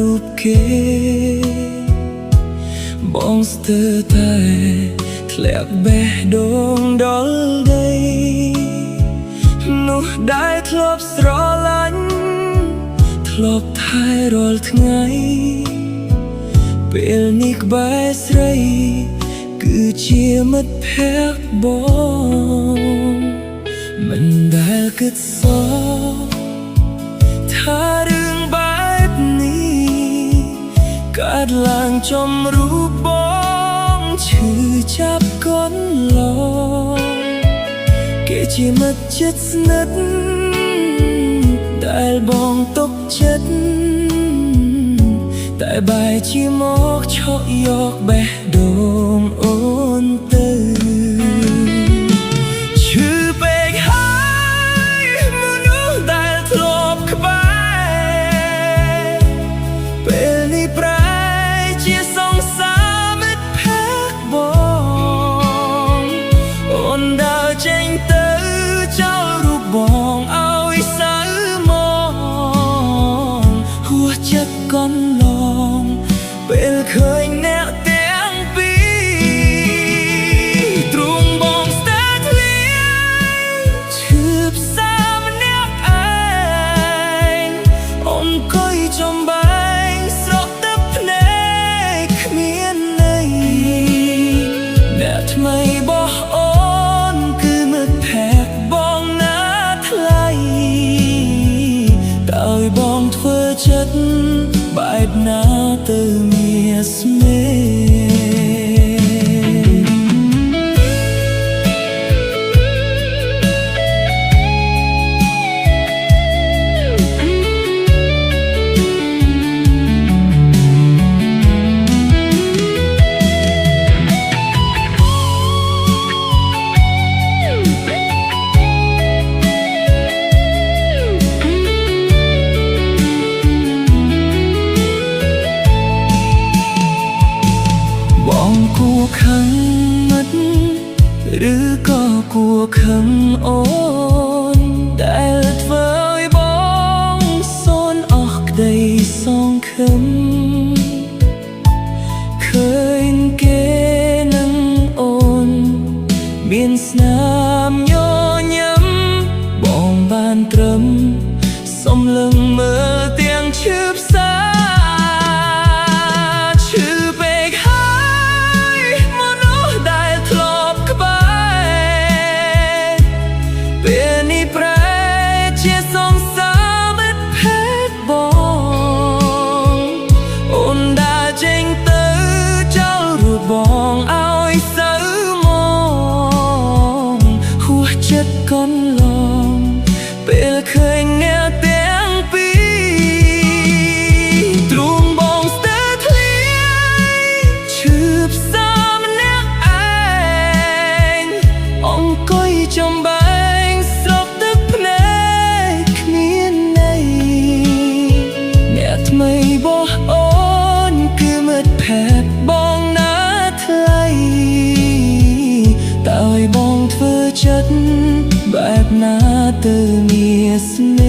រូបគេបងស្ទើរតែធ្លាក់បេះដូងដល់ដីនោះដែលធ្លាប់ស្រឡាញ់ធ្លាប់ថែរាល់ថ្ងៃពេលនេះក្បែរស្រីគឺជាមិត្តភក្តិបងមិនដែលគិតសោកថារឿងបែបនេះកើតឡើងចំរូបបងឈឺចាប់កន់ឡងគេជាមិត្តជិតស្និទ្ធដែលបងទុកចិត្តតែបែរជាមកឆក់យកបេះដូងអូនទៅឈឺពេកហើយមនុស្សដែលធ្លាប់ក្បែរពេលនេះប្រែជាសងសាមិត្តភក្តិបងអូនដើរចេញទៅចោលរូបបងឲ្យសៅមកហួសចិត្តកន់ឡងពេលឃើញអ្នកទាំងពីរទ្រូងបងស្ទើរធ្លាក់ឈឺផ្សាម្នាក់ឯងអង្គុយចំបែងស្រក់ទឹកភ្នែកគ្មានន័យអ្នកថ្មីរបស់អូនគឺមិត្តភក្តិបងណាថ្លៃតើឲ្យបងធ្វើចិត្តបែបណាទៅមានស្នេគួរខឹងមិត្តឬក៏គួរខឹងអូនដែលធ្វើឲ្យបងសូនអស់ក្តីសង្ឃឹមឃើញគេនឹងអូនមានស្នាមញញឹមបងបានត្រឹមសំលឹងមើលទាំងឈឺផ្សាបងឲ្យសៅមកហួសចិត្តកន់ឡងពេលឃើញអ្នកទាំងពីរទ្រូងបងស្ទើរធ្លាក់ឈឺផ្សាម្នាក់ឯងអង្គុយចំបែងស្រក់ទឹកភ្នែកគ្មានន័យអ្នកថ្មីរបស់អូនគឺមិត្តភក្តិបងណាតើឲ្យបងធ្វើចិត្តបែបណាទៅមានស្នេហ៍